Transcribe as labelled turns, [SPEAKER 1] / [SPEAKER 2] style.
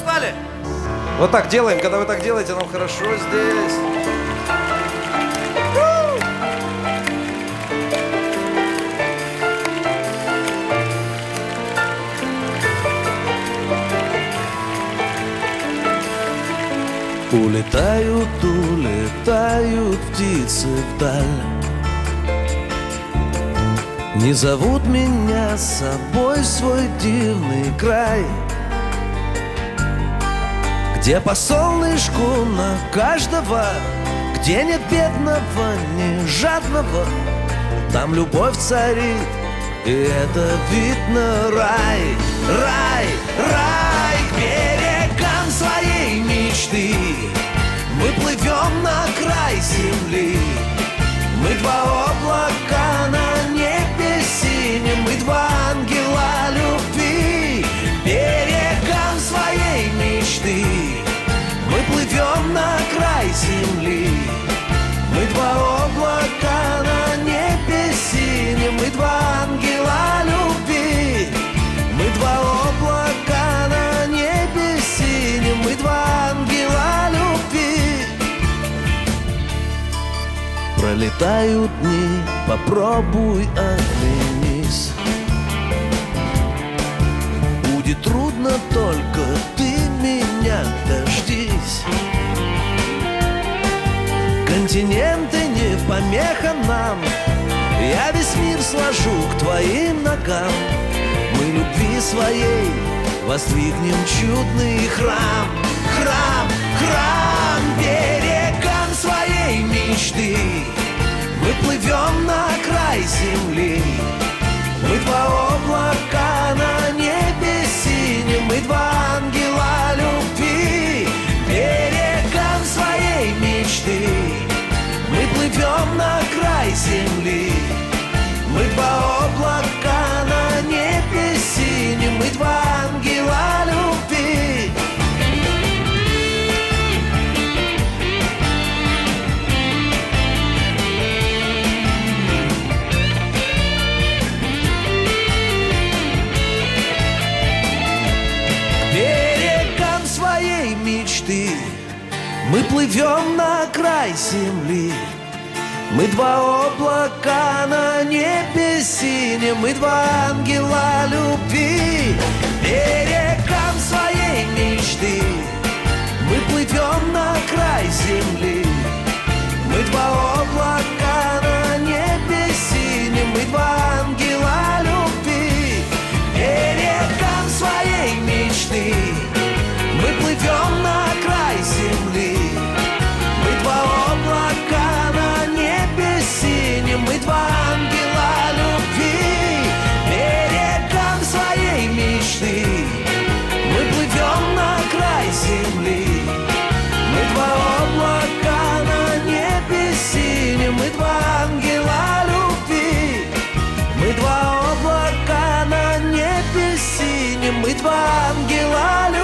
[SPEAKER 1] устали?
[SPEAKER 2] Вот так делаем, когда вы так делаете, нам хорошо здесь.
[SPEAKER 3] Улетают, улетают птицы вдаль, не зовут меня с собой в свой дивный край, где по солнышку на каждого, где нет бедного, ни жадного, там любовь царит, и это видно рай, рай, рай. К берегам своей мечты мы плывем на край земли. Мы два облака на небе синем, мы два ангела любви. К берегам своей мечты мы плывем на край земли. Мы два облака на небе синем, мы два ангела любви. Мы два облака на небе синем, мы два ангела любви. Пролетают дни, попробуй оглянись. Будет трудно, только ты меня дождись. Континенты не помеха нам, я весь мир сложу к твоим ногам. Мы любви своей воздвигнем чудный храм, храм, храм. Берегам своей мечты мы плывем на край земли. Мы два облака на небе синем, мы два ангела любви. Берегам своей мечты мы плывем на край земли. Мы два облака на небе синем, мы два ангела любви. К берегам своей мечты мы плывем на край земли. Мы два облака на небе синем, мы два ангела любви. К берегам своей мечты мы плывем на край земли. Мы два облака на небе синем, мы два ангела любви. К берегам своей мечты мы плывем на край земли. Мы два облака на небе синем, мы два ангела любви. К берегам своей мечты мы плывем на край земли. Мы два облака на небе синем, мы два ангела любви. Мы два облака на небе синем, мы два ангела любви.